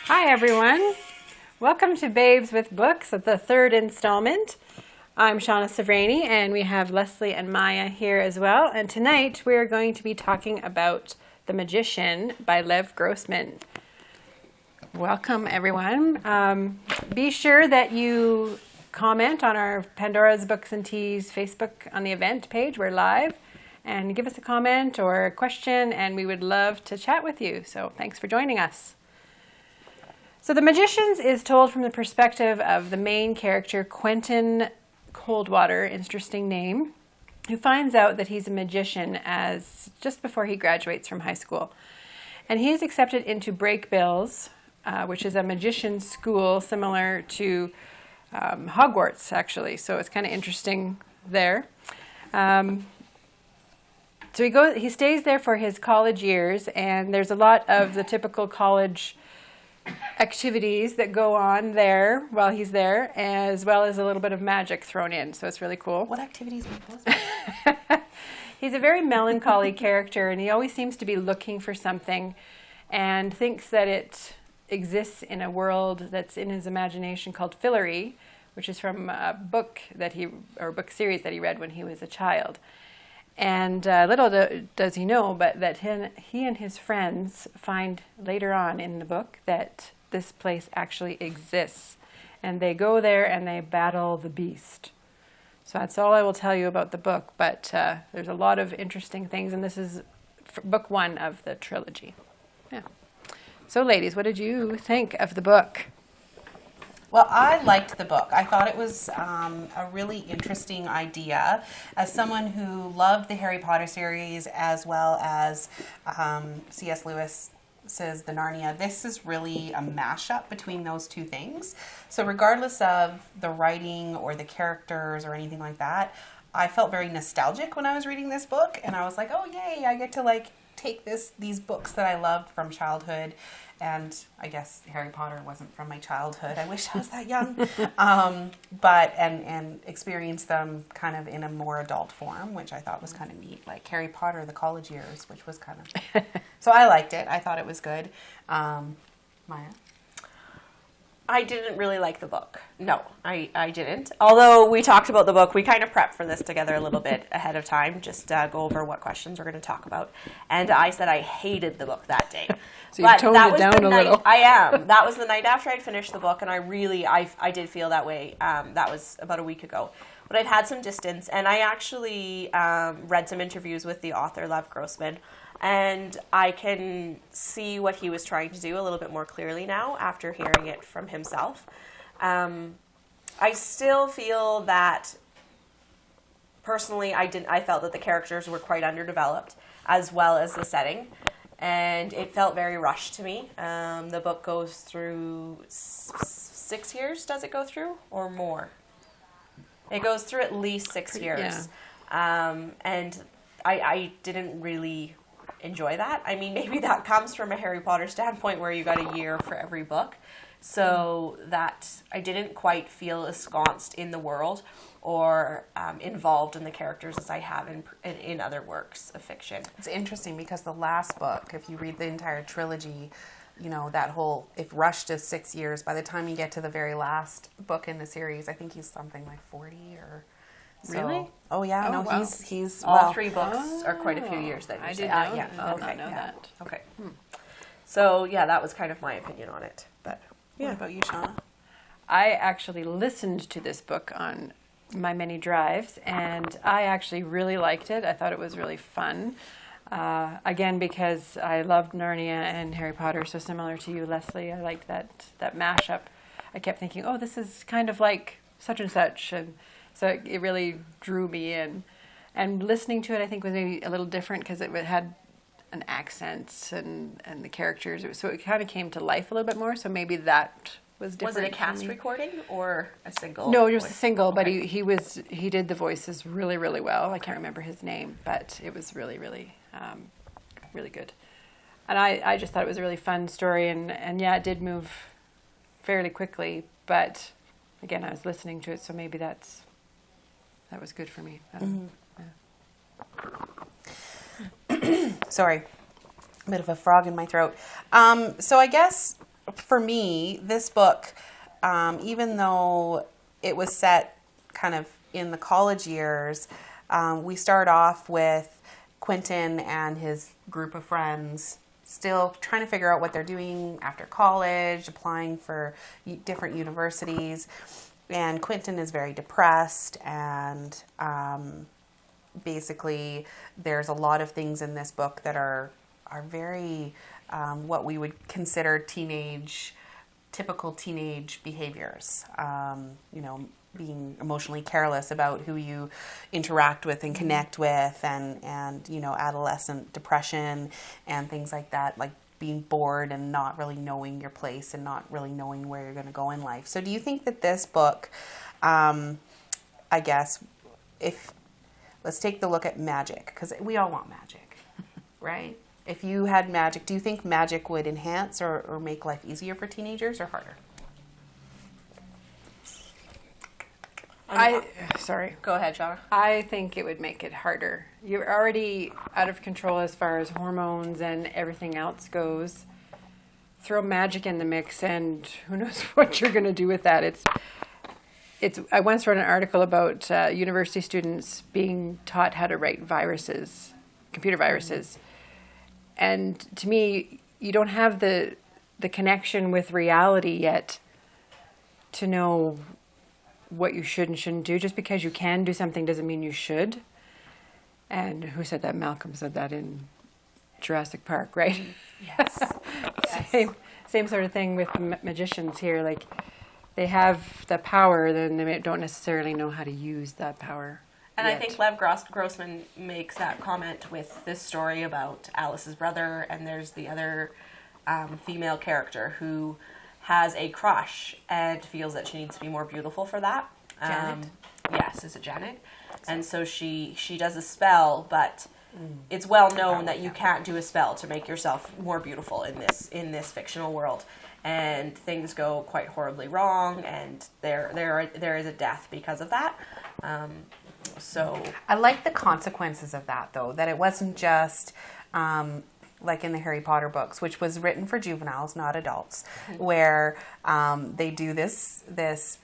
Hi everyone, welcome to Babes with Books, the third installment. I'm Shauna Severani and we have Leslie and Maya here as well. And tonight we're going to be talking about The Magician by Lev Grossman. Welcome everyone. Be sure that you comment on our Pandora's Books and Teas Facebook on the event page. We're live. And give us a comment or a question and we would love to chat with you. So thanks for joining us. So The Magicians is told from the perspective of the main character, Quentin Coldwater, interesting name, who finds out that he's a magician as just before he graduates from high school. And he is accepted into Breakbills, which is a magician's school similar to Hogwarts, actually. So it's kind of interesting there. So he stays there for his college years, and there's a lot of the typical college activities that go on there while he's there, as well as a little bit of magic thrown in. So it's really cool. What activities were those? He's a very melancholy character, and he always seems to be looking for something and thinks that it exists in a world that's in his imagination called Fillory, which is from a book book series that he read when he was a child. And little does he know, but that he and his friends find later on in the book that this place actually exists. And they go there and they battle the beast. So that's all I will tell you about the book, but there's a lot of interesting things, and this is book one of the trilogy. Yeah. So ladies, what did you think of the book? Well, I liked the book. I thought it was a really interesting idea. As someone who loved the Harry Potter series as well as C.S. Lewis's The Narnia, this is really a mashup between those two things. So regardless of the writing or the characters or anything like that, I felt very nostalgic when I was reading this book. And I was like, oh, yay, I get to take these books that I loved from childhood. And I guess Harry Potter wasn't from my childhood. I wish I was that young. But experience them kind of in a more adult form, which I thought was kind of neat. Like Harry Potter, the college years, which was kind of... So I liked it. I thought it was good. Maya? I didn't really like the book. No, I didn't. Although we talked about the book, we kind of prepped for this together a little bit ahead of time, just go over what questions we're going to talk about. And I said I hated the book that day. So you toned it down a little. I am. That was the night after I'd finished the book, and I did feel that way. That was about a week ago. But I'd had some distance, and I actually read some interviews with the author, Lev Grossman, and I can see what he was trying to do a little bit more clearly now after hearing it from himself. I still feel that, personally, I felt that the characters were quite underdeveloped, as well as the setting. And it felt very rushed to me. The book goes through 6 years, does it go through? Or more? It goes through at least 6 years. Yeah. And I didn't really enjoy that. I mean, maybe that comes from a Harry Potter standpoint where you got a year for every book. So that I didn't quite feel ensconced in the world or involved in the characters as I have in other works of fiction. It's interesting because the last book, if you read the entire trilogy, that whole, if rushed is 6 years, by the time you get to the very last book in the series, I think he's something like 40 or... Really? Oh yeah, no, wow. he's all three books are quite a few years then. I did not know Yeah. that. Okay. So yeah, that was kind of my opinion on it. But yeah. What about you, Shauna? I actually listened to this book on my many drives, and I actually really liked it. I thought it was really fun. Again, because I loved Narnia and Harry Potter, so similar to you, Leslie, I liked that mashup. I kept thinking, oh, this is kind of like such and such, and so it really drew me in. And listening to it, I think, was maybe a little different because it had an accent and the characters. So it kind of came to life a little bit more, so maybe that was different. was it a cast recording or a single? No, it was a voice? single, but Okay. he did the voices really, really well. I can't remember his name, but it was really, really, really good. And I just thought it was a really fun story, and yeah, it did move fairly quickly, but again, I was listening to it, so maybe that was good for me. Sorry, a bit of a frog in my throat. So I guess for me, this book, even though it was set kind of in the college years, we start off with Quentin and his group of friends still trying to figure out what they're doing after college, applying for different universities. And Quentin is very depressed, and basically there's a lot of things in this book that are very what we would consider typical teenage behaviors. Being emotionally careless about who you interact with and connect with, and adolescent depression and things like that, like being bored and not really knowing your place and not really knowing where you're going to go in life. So do you think that this book, I guess, let's take the look at magic, because we all want magic, right? If you had magic, do you think magic would enhance or make life easier for teenagers or harder? Sorry. Go ahead, Shauna. I think it would make it harder. You're already out of control as far as hormones and everything else goes. Throw magic in the mix, and who knows what you're going to do with that. I once wrote an article about university students being taught how to write viruses, computer viruses. And to me, you don't have the connection with reality yet to know what you should and shouldn't do. Just because you can do something doesn't mean you should. And who said that? Malcolm said that in Jurassic Park, right? Yes. Same sort of thing with magicians here. Like, they have the power, then they don't necessarily know how to use that power. And yet. I think Lev Grossman makes that comment with this story about Alice's brother, and there's the other female character who has a crush and feels that she needs to be more beautiful for that. Janet? Yes, is it Janet? And so she does a spell, but it's well known that you can't do a spell to make yourself more beautiful in this fictional world. And things go quite horribly wrong, and there is a death because of that. So I like the consequences of that, though, that it wasn't just like in the Harry Potter books, which was written for juveniles, not adults, where they do this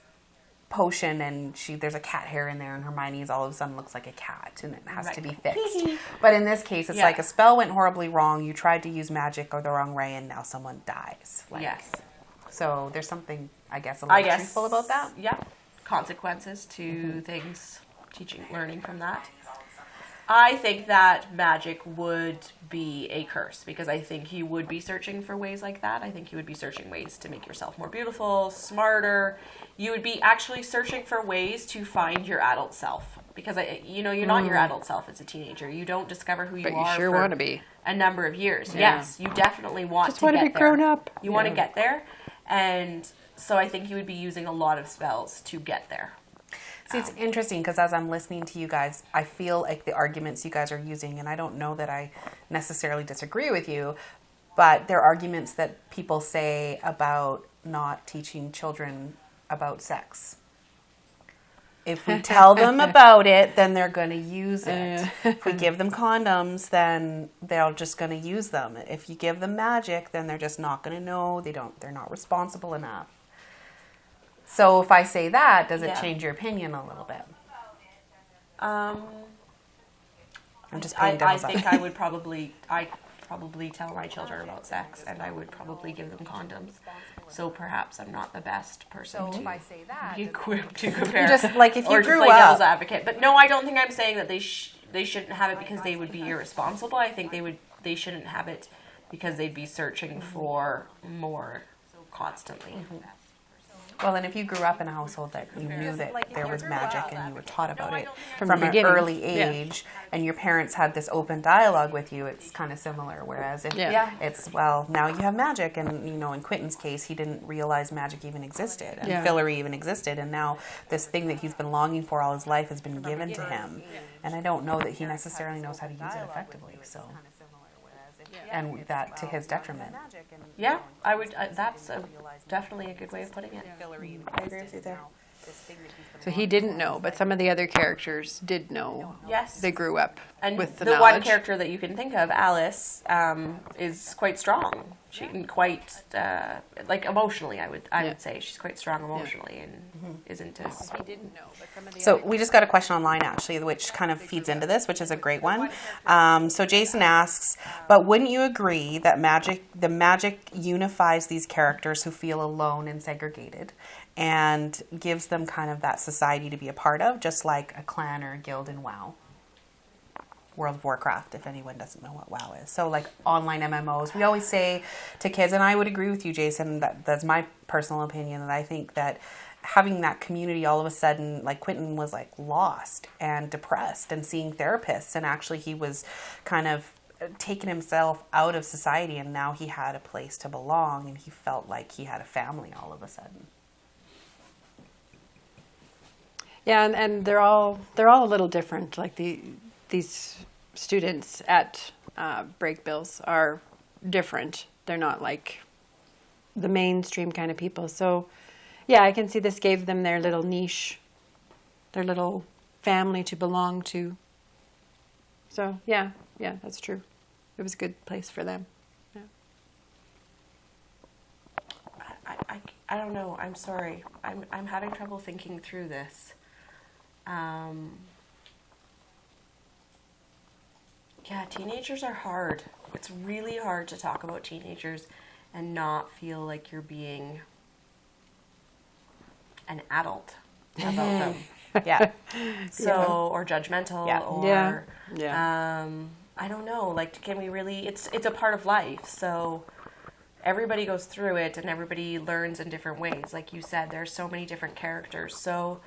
potion, and there's a cat hair in there, and Hermione's all of a sudden looks like a cat, and it has to be fixed. But in this case, it's like a spell went horribly wrong, you tried to use magic or the wrong way, and now someone dies. yes. So there's something, I guess, a little truthful about that. Yeah. Consequences to things, learning from that. I think that magic would be a curse, because I think you would be searching for ways like that. I think you would be searching ways to make yourself more beautiful, smarter. You would be actually searching for ways to find your adult self, because you're not your adult self as a teenager. You don't discover who you are. But you sure want to be. A number of years. Yeah. Yes, you definitely want Just to want to get be there. grown up. You want to get there, and so I think you would be using a lot of spells to get there. See, it's interesting, because as I'm listening to you guys, I feel like the arguments you guys are using, and I don't know that I necessarily disagree with you, but they're arguments that people say about not teaching children about sex. If we tell them about it, then they're going to use it. If we give them condoms, then they're just going to use them. If you give them magic, then they're just not going to know. They're not responsible enough. So if I say that, does it change your opinion a little bit? I'm just playing devil's I think advocate. I probably tell my children about sex, and I would probably give them condoms. So perhaps I'm not the best person to say that, be equipped to compare. Just like if you or grew to play devil's up, advocate. But no, I don't think I'm saying that they shouldn't have it because they would be irresponsible. I think they shouldn't have it because they'd be searching for more constantly. well, and if you grew up in a household that you knew that there was magic and you were taught about it From from the an beginning. early age, and your parents had this open dialogue with you, it's kind of similar. Whereas if it's, well, now you have magic, and in Quentin's case, he didn't realize magic even existed, and Fillory even existed, and now this thing that he's been longing for all his life has been given to him, and I don't know that he necessarily knows how to use it effectively. So. And that to his detriment. Yeah, I would. That's definitely a good way of putting it. I agree with you there. So he didn't know, but some of the other characters did know. Yes. They grew up And with the the knowledge. one character that you can think of, Alice, is quite strong. She quite like emotionally, I would say she's quite strong emotionally and isn't as. We didn't know, but some of the So we just got a question online actually, which kind of feeds into this, which is a great one. So Jason asks, but wouldn't you agree that the magic unifies these characters who feel alone and segregated, and gives them kind of that society to be a part of, just like a clan or a guild in WoW? World of Warcraft, if anyone doesn't know what WoW is. So like online MMOs, we always say to kids, and I would agree with you, Jason, that's my personal opinion, that I think that having that community all of a sudden, like Quentin was like lost and depressed and seeing therapists, and actually he was kind of taking himself out of society, and now he had a place to belong, and he felt like he had a family all of a sudden. Yeah, and they're all a little different. Like these students at Break Bills are different. They're not like the mainstream kind of people. So, yeah, I can see this gave them their little niche, their little family to belong to. So, yeah, that's true. It was a good place for them. Yeah. I don't know. I'm sorry. I'm having trouble thinking through this. Yeah, teenagers are hard. It's really hard to talk about teenagers and not feel like you're being an adult about them. Yeah. So, or judgmental, Yeah. or Yeah. I don't know. Like, can we really? It's a part of life. So everybody goes through it, and everybody learns in different ways. Like you said, there's so many different characters. So.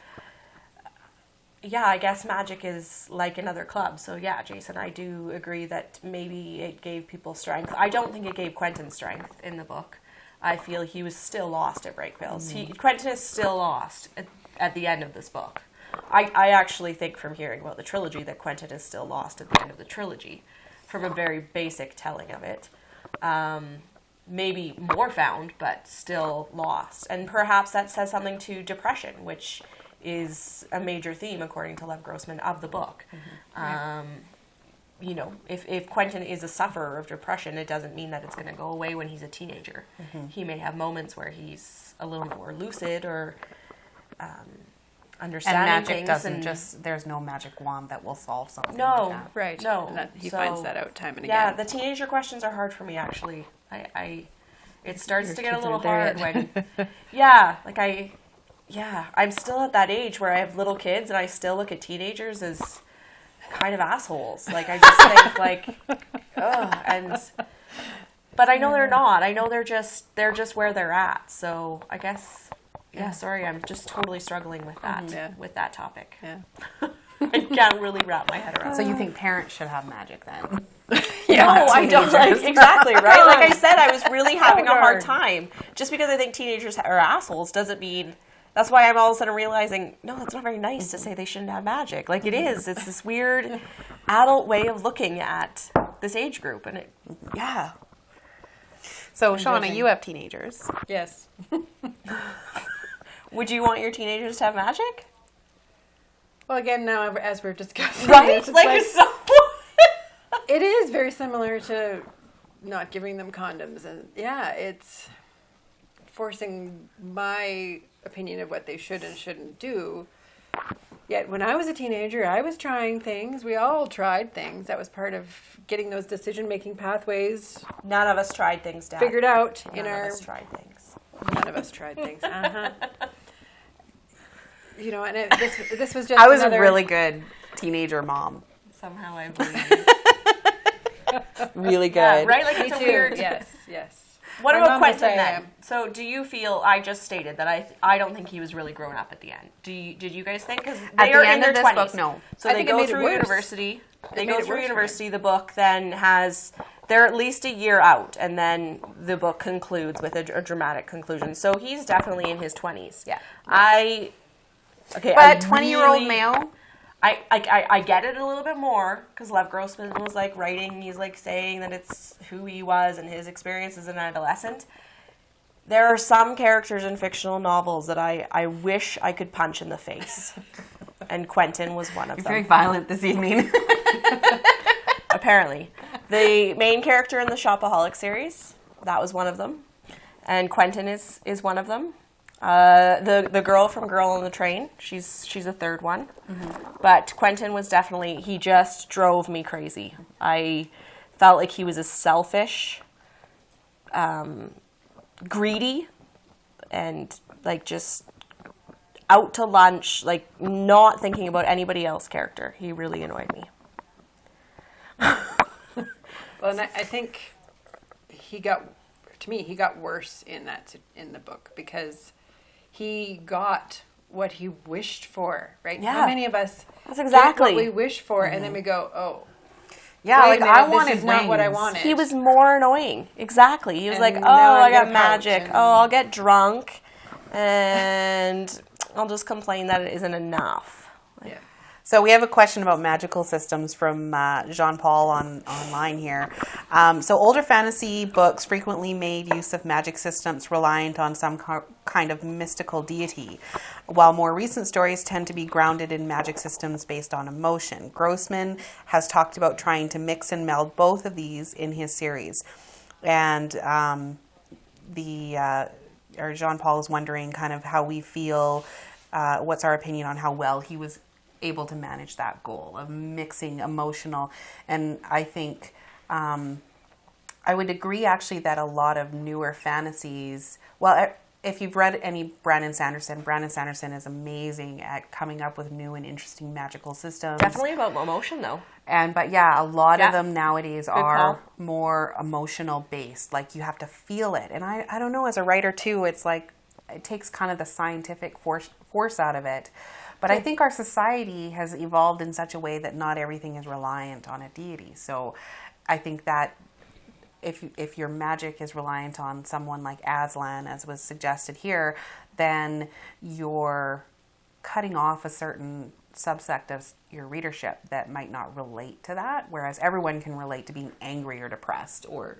Yeah, I guess magic is like another club. So yeah, Jason, I do agree that maybe it gave people strength. I don't think it gave Quentin strength in the book. I feel he was still lost at Break Bills. Quentin is still lost at the end of this book. I actually think from hearing about the trilogy that Quentin is still lost at the end of the trilogy, from a very basic telling of it. Maybe more found, but still lost. And perhaps that says something to depression, which is a major theme, according to Lev Grossman, of the book. You know, if Quentin is a sufferer of depression, it doesn't mean that it's going to go away when he's a teenager. He may have moments where he's a little more lucid or understanding And magic things. doesn't just, there's no magic wand that will solve something No, like that. Right. No. And he So, finds that out time and yeah, again. the teenager questions are hard for me, actually. It starts Your to get a kids little aren't hard there when, I'm still at that age where I have little kids and I still look at teenagers as kind of assholes. Like, I just think, like, ugh, but I know they're not. I know they're just where they're at. So I guess, sorry, I'm just totally struggling with that, with that topic. Yeah. I can't really wrap my head around. So you think parents should have magic then? No, I don't. Like, exactly, right? Like I said, I was really having a hard hard. time. Just because I think teenagers are assholes doesn't mean... That's why I'm all of a sudden realizing, no, it's not very nice to say they shouldn't have magic. Like, it is. It's this weird adult way of looking at this age group. And So, Shauna, you have teenagers. Yes. Would you want your teenagers to have magic? Well, again, now as we're discussing, Right? it's Like, like, so... it is very similar to not giving them condoms, and it's forcing my opinion of what they should and shouldn't do. Yet when I was a teenager, I was trying things. We all tried things. That was part of getting those decision-making pathways None of us tried things, Dad. figured out None in of our... us tried things. None of us tried things. You know, and this was just I was another... a really good teenager mom. Somehow I believe. Really good. Yeah, right? Like, Me it's too. a weird... Yes. What My about mom would Quentin say I then? am. So do you feel, I just stated that I don't think he was really grown up at the end. Did you guys think? Because At they the are end in of their this 20s. book, no. So I they think it go made it through worse. university. They made go it through worse for university. The book then they're at least a year out, and then the book concludes with a dramatic conclusion. So he's definitely in his 20s. Yeah. But 20-year-old male? I get it a little bit more because Lev Grossman was like writing, he's like saying that it's who he was and his experience as an adolescent. There are some characters in fictional novels that I wish I could punch in the face. And Quentin was one of them. Very violent this evening. Apparently. The main character in the Shopaholic series, That was one of them. And Quentin is one of them. The girl from Girl on the Train, she's a third one. But Quentin was definitely, he just drove me crazy. I felt like he was a selfish, greedy, and like just out to lunch, like not thinking about anybody else character. He really annoyed me. Well, and I think he got worse in the book because he got what he wished for, right? Yeah. How many of us That's exactly get what we wish for, and then we go, oh, Yeah, wait like a minute, I wanted this is not what I wings. wanted. he was more annoying. Exactly. He was And like, oh, now I I'm got gonna pout magic. and- Oh, I'll get drunk and I'll just complain that it isn't enough. Yeah. So we have a question about magical systems from Jean-Paul online here. So older fantasy books frequently made use of magic systems reliant on some kind of mystical deity, while more recent stories tend to be grounded in magic systems based on emotion. Grossman has talked about trying to mix and meld both of these in his series. And Jean-Paul is wondering kind of how we feel, what's our opinion on how well he was able to manage that goal of mixing emotional. And I think I would agree actually that a lot of newer fantasies, well, if you've read any Brandon Sanderson is amazing at coming up with new and interesting magical systems. Definitely about emotion, though. But yeah, a lot Yeah. of them nowadays Good are call. more emotional based. Like you have to feel it. And I don't know, as a writer too, it's like it takes kind of the scientific force out of it. But I think our society has evolved in such a way that not everything is reliant on a deity. So I think that if your magic is reliant on someone like Aslan, as was suggested here, then you're cutting off a certain subsect of your readership that might not relate to that, whereas everyone can relate to being angry or depressed or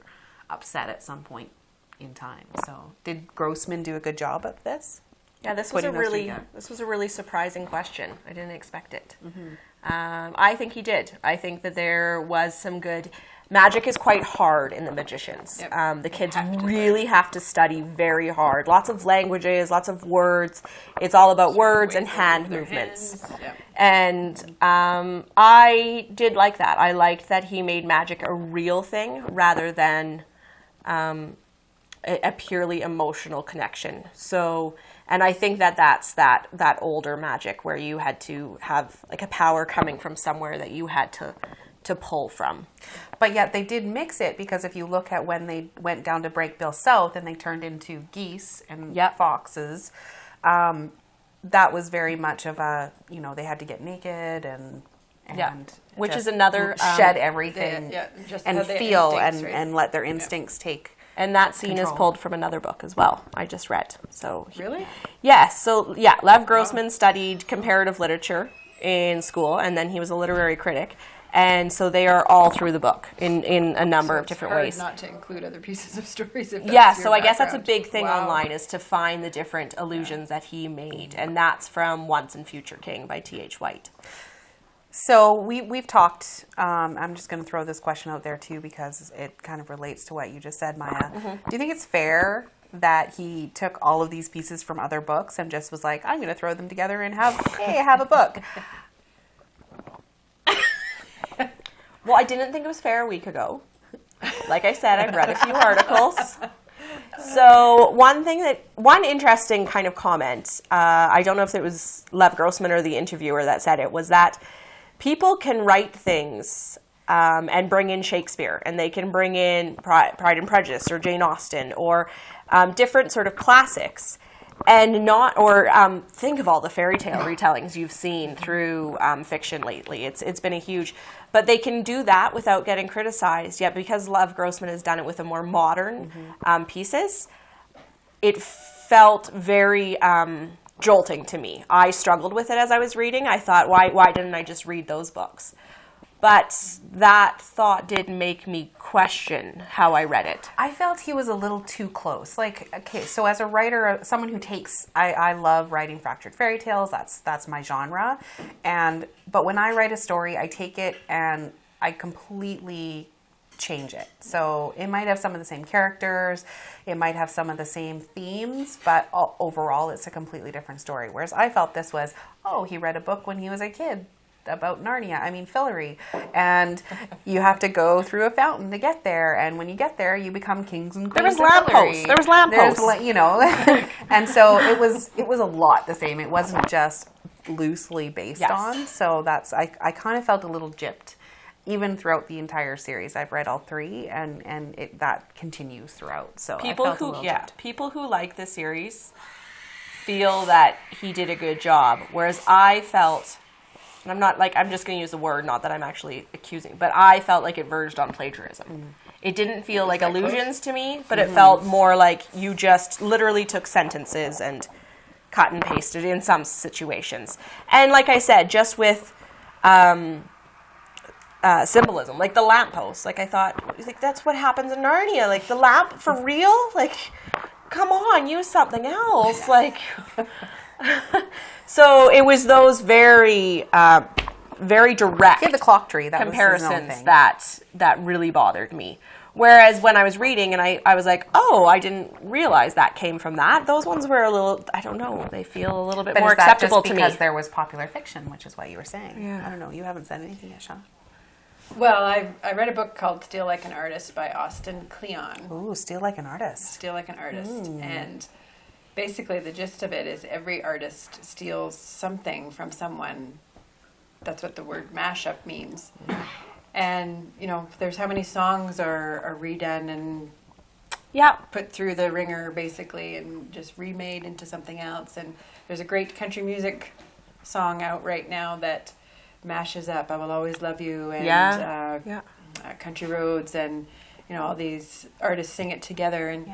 upset at some point in time. So did Grossman do a good job of this? Yeah, this was a really surprising question. I didn't expect it. I think he did. I think that there was some good. Magic is quite hard in The Magicians. Yep. The kids really have to study very hard. Lots of languages, lots of words. It's all about words and hand movements. Yep. And I did like that. I liked that he made magic a real thing rather than a purely emotional connection. So, and I think that that's that older magic where you had to have like a power coming from somewhere that you had to pull from. But yet they did mix it, because if you look at when they went down to break Bill South and they turned into geese and foxes, that was very much of a, they had to get naked and which is another shed everything just and have their feel instincts, right? and let their instincts take. And that scene is control. pulled from another book as well. I just read. So Really? yes. So yeah, Lev Grossman studied comparative literature in school, and then he was a literary critic. And so they are all through the book in a number of different ways. Not to include other pieces of stories. If Yeah, that's so your I guess that's a background. big thing Wow. online, is to find the different allusions that he made. And that's from Once and Future King by T.H. White. So we've talked, I'm just going to throw this question out there too, because it kind of relates to what you just said, Maya. Do you think it's fair that he took all of these pieces from other books and just was like, I'm going to throw them together and have a book? Well, I didn't think it was fair a week ago. Like I said, I've read a few articles. So one interesting kind of comment, I don't know if it was Lev Grossman or the interviewer that said it, was that people can write things and bring in Shakespeare, and they can bring in Pride and Prejudice or Jane Austen or different sort of classics, and think of all the fairy tale retellings you've seen through fiction lately. It's been a huge, but they can do that without getting criticized. Yet because Lev Grossman has done it with a more modern pieces, it felt very jolting to me. I struggled with it as I was reading. I thought, why didn't I just read those books? But that thought did make me question how I read it. I felt he was a little too close. Like, okay, so as a writer, someone who I love writing fractured fairy tales. That's my genre. But when I write a story, I take it and I completely change it. So it might have some of the same characters, it might have some of the same themes, but overall it's a completely different story. Whereas I felt this was, oh, he read a book when he was a kid about Narnia, Fillory, and you have to go through a fountain to get there, and when you get there you become kings and queens. There was lampposts. You know, and so it was a lot the same. It wasn't just loosely based on. So that's I kind of felt a little gypped. Even throughout the entire series, I've read all 3, and that continues throughohout. So people who like the series feel that he did a good job, whereas I felt, and I'm just going to use the word, not that I'm actually accusing, but I felt like it verged on plagiarism. It didn't feel like allusions to me, but it felt more like you just literally took sentences and cut and pasted in some situations. And like I said, just with symbolism, like the lamppost. Like I thought, like that's what happens in Narnia. Like the lamp for real. Like, come on, use something else. Like, so it was those very, very direct the clock tree comparisons that really bothered me. Whereas when I was reading and I was like, oh, I didn't realize that came from that. Those ones were a little, I don't know, they feel a little bit more acceptable to me. Because there was popular fiction, which is what you were saying. Yeah. I don't know. You haven't said anything yet, Sean. Well, I read a book called Steal Like an Artist by Austin Kleon. Ooh, Steal Like an Artist. Steal Like an Artist. And basically the gist of it is every artist steals something from someone. That's what the word mashup means. And, you know, there's how many songs are redone and put through the ringer, basically, and just remade into something else. And there's a great country music song out right now that mashes up I Will Always Love You and Country Roads, and, you know, all these artists sing it together. And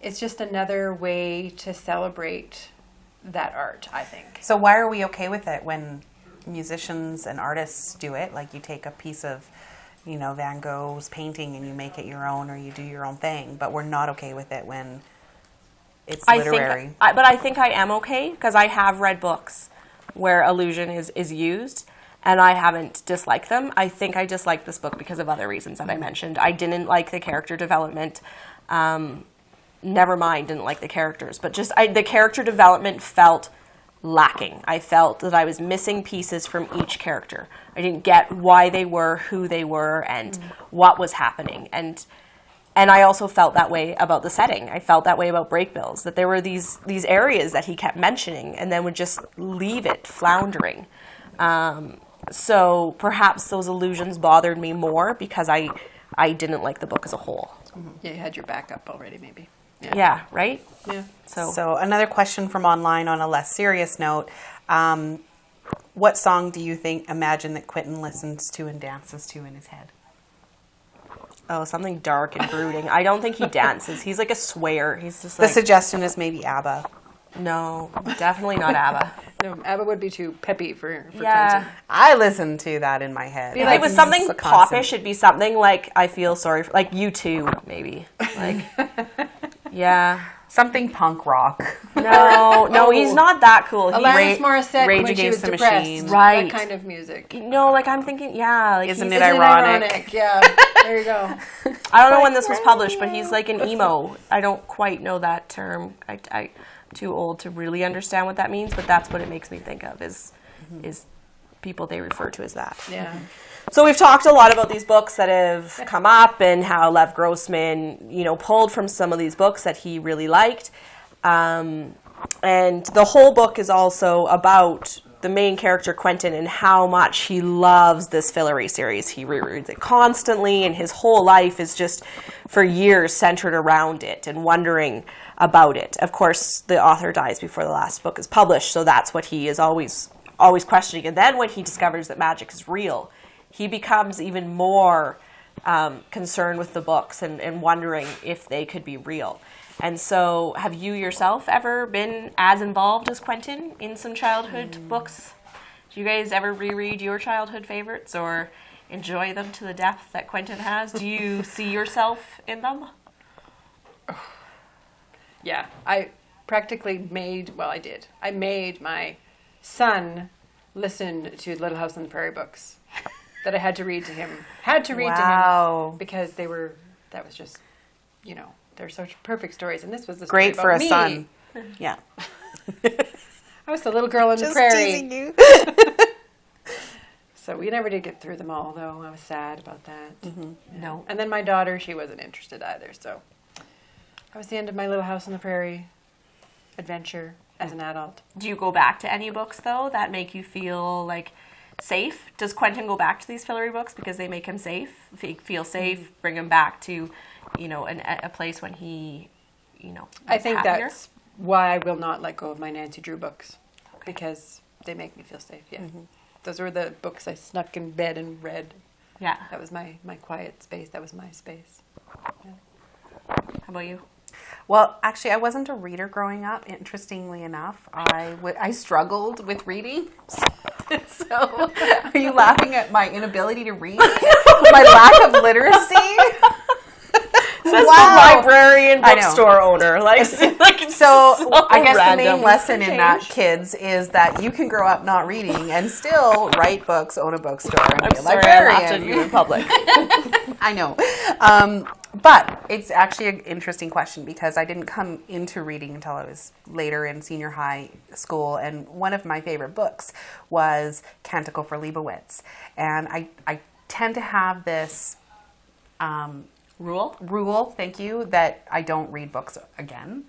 it's just another way to celebrate that art, I think. So why are we okay with it when musicians and artists do it? Like you take a piece of, you know, Van Gogh's painting and you make it your own, or you do your own thing, but we're not okay with it when it's literary. But I think I am okay, because I have read books where allusion is used, and I haven't disliked them. I think I disliked this book because of other reasons that I mentioned. I didn't like the character development. Never mind, didn't like the characters, but just the character development felt lacking. I felt that I was missing pieces from each character. I didn't get why they were who they were and what was happening. And I also felt that way about the setting. I felt that way about Breakbills, that there were these areas that he kept mentioning and then would just leave it floundering. So perhaps those allusions bothered me more because I didn't like the book as a whole. Yeah, you had your backup already, maybe. Yeah, right? Yeah. So another question from online on a less serious note. What song do you imagine that Quentin listens to and dances to in his head? Oh, something dark and brooding. I don't think he dances. He's like a swayer. He's just The suggestion is maybe ABBA. No, definitely not ABBA. No, ABBA would be too peppy for Yeah. Quentin. I listen to that in my head. If it was something popish, it'd be something like I Feel Sorry for, like U2, maybe. Like, yeah. Something punk rock. No, he's not that cool. Alanis Morissette Rage when she was Against the depressed. Machine. Right. That kind of music. No, like I'm thinking, like Isn't it ironic? Yeah, there you go. I don't know when this was published, but he's like an emo. I don't quite know that term. I too old to really understand what that means, but that's what it makes me think of is people they refer to as that. Yeah. So we've talked a lot about these books that have come up and how Lev Grossman, pulled from some of these books that he really liked. And the whole book is also about the main character, Quentin, and how much he loves this Fillory series. He rereads it constantly, and his whole life is just, for years, centered around it and wondering about it. Of course, the author dies before the last book is published, so that's what he is always questioning. And then when he discovers that magic is real, he becomes even more concerned with the books and wondering if they could be real. And so have you yourself ever been as involved as Quentin in some childhood books? Do you guys ever reread your childhood favorites or enjoy them to the depth that Quentin has? Do you see yourself in them? Yeah, I practically I did. I made my son listen to Little House on the Prairie books. that I had to read to him. Had to read Wow. to him because that was just, they're such perfect stories. And this was the story Great for about a me. son. Yeah. I was the little girl in the Just prairie. teasing you. So we never did get through them all, though. I was sad about that. Mm-hmm. No. And then my daughter, she wasn't interested either. So that was the end of my little house on the prairie adventure as an adult. Do you go back to any books, though, that make you feel like safe? Does Quentin go back to these Fillory books because they make him feel safe, bring him back to, a place when he, I think happier? that's why I will not let go of my Nancy Drew books, because they make me feel safe. Yeah, those were the books I snuck in bed and read. Yeah. That was my quiet space. That was my space. Yeah. How about you? Well, actually, I wasn't a reader growing up. Interestingly enough, I struggled with reading. So, are you laughing at my inability to read? My lack of literacy? Says Wow. the librarian I know. bookstore owner. So I guess the main random. lesson in that, kids, is that you can grow up not reading and still write books, own a bookstore, and be a Sorry, I laughed at librarian. you in public. I know. But it's actually an interesting question because I didn't come into reading until I was later in senior high school. And one of my favorite books was Canticle for Leibowitz. And I tend to have this rule, thank you, that I don't read books again.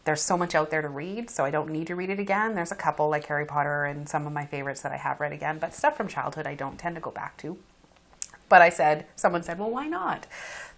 There's so much out there to read, so I don't need to read it again. There's a couple like Harry Potter and some of my favorites that I have read again, but stuff from childhood I don't tend to go back to. But someone said, well, why not?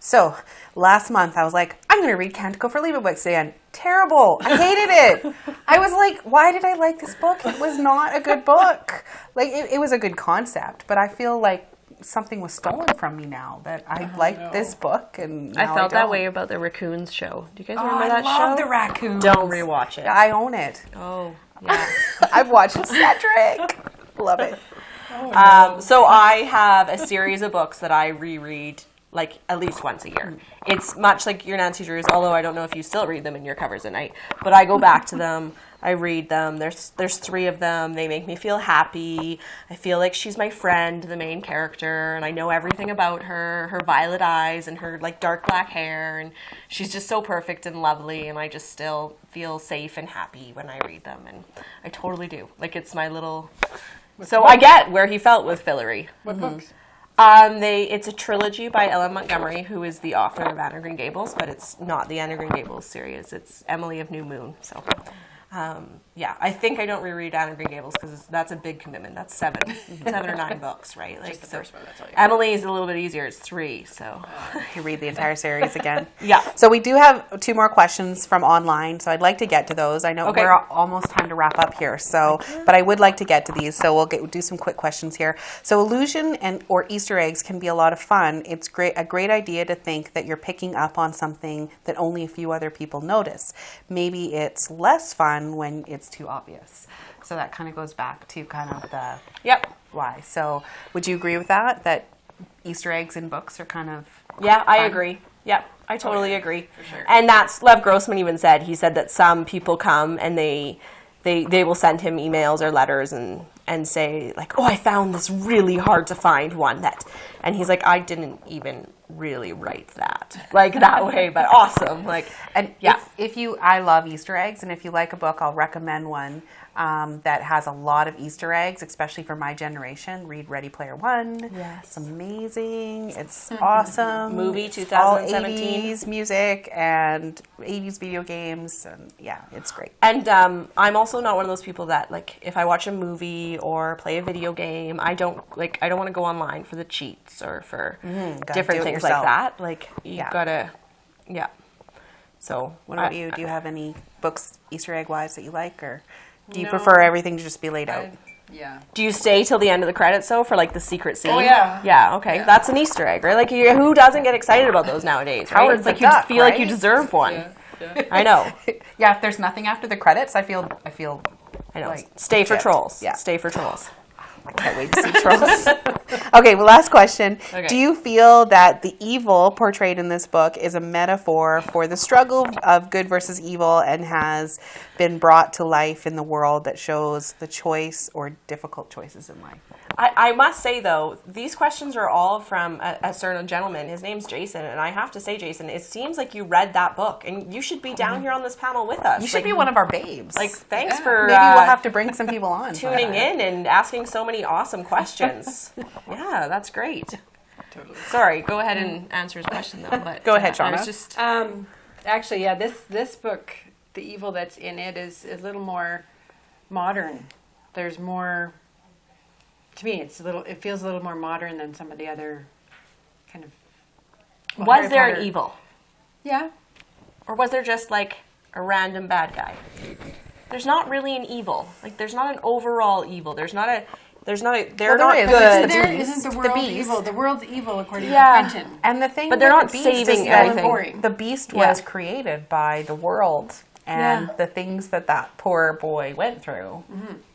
So last month I was like, I'm going to read Canticle for Leibowitz again. Terrible. I hated it. I was like, why did I like this book? It was not a good book. Like it was a good concept, but I feel like something was stolen from me now that I liked this book. And now I felt that don't. way about the Raccoons show. Do you guys Oh, remember that I love show? the raccoons. Don't rewatch it. I own it. Oh, yeah. I've watched Cedric. Love it. So I have a series of books that I reread like at least once a year. It's much like your Nancy Drews, although I don't know if you still read them in your covers at night, but I go back to them. I read them. There's 3 of them. They make me feel happy. I feel like she's my friend, the main character, and I know everything about her violet eyes and her like dark black hair, and she's just so perfect and lovely, and I just still feel safe and happy when I read them, and I totally do. Like it's my little... So I get where he felt with Fillory. What books? It's a trilogy by Ellen Montgomery, who is the author of Anne of Green Gables, but it's not the Anne of Green Gables series. It's Emily of New Moon. So, I think I don't reread Anne of Green Gables because that's a big commitment. That's 7 or 9 books, right? Like Just the first one, that's all you Emily is a little bit easier. It's 3. So You read the entire series again. yeah. So we do have 2 more questions from online, so I'd like to get to those. I know Okay. we're almost time to wrap up here, but I would like to get to these, so we'll do some quick questions here. So illusion or Easter eggs can be a lot of fun. It's a great idea to think that you're picking up on something that only a few other people notice. Maybe it's less fun when it's too obvious. So that kind of goes back to kind of the why. So would you agree with that Easter eggs in books are kind of I fun? agree. Yep, I totally agree. For sure. And that's Lev Grossman even said. He said that some people come and they will send him emails or letters and say like, oh, I found this really hard to find one and he's like, I didn't even really write that like that way, but awesome. Like, And I love Easter eggs, and if you like a book, I'll recommend one that has a lot of Easter eggs, especially for my generation. Read Ready Player One. Yes. It's amazing. It's awesome. Movie, It's 2017. all 80s music and 80s video games, and it's great. And I'm also not one of those people that like if I watch a movie or play a video game, I don't want to go online for the cheats or for different do it things yourself. like that. Like you Yeah. gotta, So What about you? Do you have any books Easter egg wise that you like, or do you No. prefer everything to just be laid out? Yeah. Do you stay till the end of the credits though for like the secret scene? Oh, yeah. Yeah. Okay, Yeah. that's an Easter egg, right? Like who doesn't get excited about those nowadays? Right? Howard It's like the you Duck, feel like you right? deserve one. Yeah. I know. Yeah, if there's nothing after the credits, I feel I know. Like, Stay for shit. trolls. Yeah. Stay for trolls. I can't wait to see Trolls. Okay, well, last question. Okay. Do you feel that the evil portrayed in this book is a metaphor for the struggle of good versus evil and has been brought to life in the world that shows the choice or difficult choices in life? I must say, though, these questions are all from a certain gentleman. His name's Jason, and I have to say, Jason, it seems like you read that book, and you should be down here on this panel with us. You should be one of our babes. Like, thanks for maybe we'll have to bring some people on. tuning in and asking so many awesome questions. Yeah, that's great. Totally. Sorry, go ahead and answer his question, though. But Go ahead, I was Shauna. just Actually, yeah, this book, the evil that's in it is a little more modern. There's more. To me, it feels a little more modern than some of the other kind of. Well, was Harry there Potter. an evil, Yeah. or was there just like a random bad guy? There's not really an evil. Like, there's not an overall evil. They're not Well, good. there is. But The there beast, isn't the the world beast. evil. The world's evil according Yeah. to Quentin. And the thing, But they're with not the beast saving is that anything. Boring. The beast Yeah. was created by the world and Yeah. the things that poor boy went through.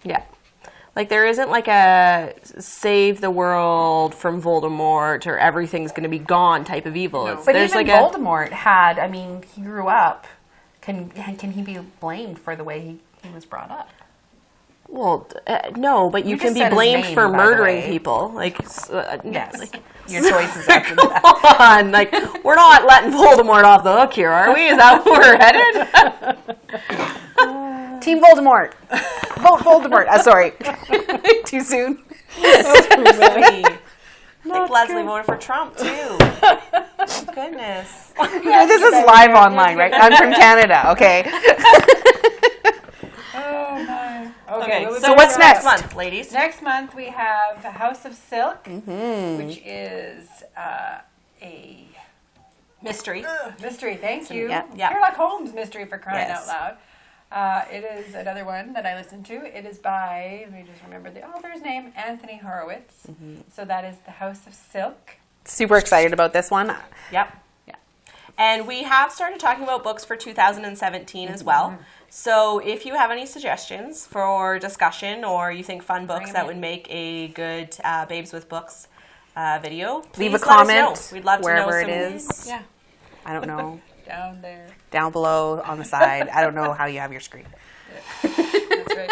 Yeah. Like, there isn't like a save the world from Voldemort or everything's going to be gone type of evil. No. It's, But there's even like Voldemort had, I mean, he grew up. Can he be blamed for the way he was brought up? no, but you just can be said his blamed name, for by the murdering way. people. Like, Yes. like, Your choices after that. come on, like, we're not letting Voldemort off the hook here, are we? Is that where we're headed? Team Voldemort. Vote Voldemort. Sorry. Too soon. Like Leslie voted for Trump too. Goodness. Yeah, this is live online, right? I'm from Canada, okay? Oh my. Okay, well, so what's next? month, ladies? Next month we have House of Silk, which is a Mystery. mystery. Thank you. Yeah. Yeah. Sherlock Holmes mystery for crying Yes. out loud. It is another one that I listened to. It is by, let me just remember the author's name, Anthony Horowitz. So that is The House of Silk. Super excited about this one. Yep. Yeah. And we have started talking about books for 2017 as well. So if you have any suggestions for discussion or you think fun books them that in. would make a good Babes with Books video, please Leave a let us comment know. We'd love wherever to know it some, is. Yeah. I don't know. Down there. Down below, on the side. I don't know how you have your screen. That's right.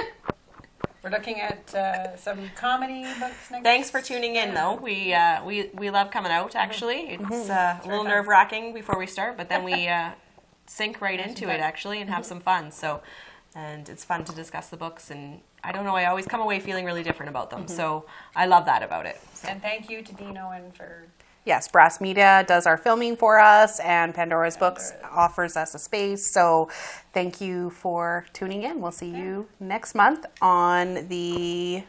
We're looking at some comedy books next. Thanks for tuning in, though. We love coming out. Actually, it's a little fun. nerve-wracking before we start, but then we sink right into it actually and have some fun. So, and it's fun to discuss the books. And I don't know, I always come away feeling really different about them. So I love that about it. And thank you to Dean Owen for. Yes, Brass Media does our filming for us, and Pandora's Books offers us a space. So thank you for tuning in. We'll see you next month on the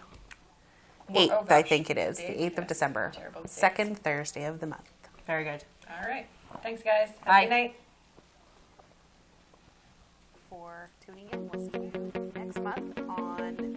8th, Oh, I gosh. think it is. The The 8th, 8th of December. Terrible dates. Second Thursday of the month. Very good. All right. Thanks, guys. Have a Bye. good night. For tuning in. We'll see you next month on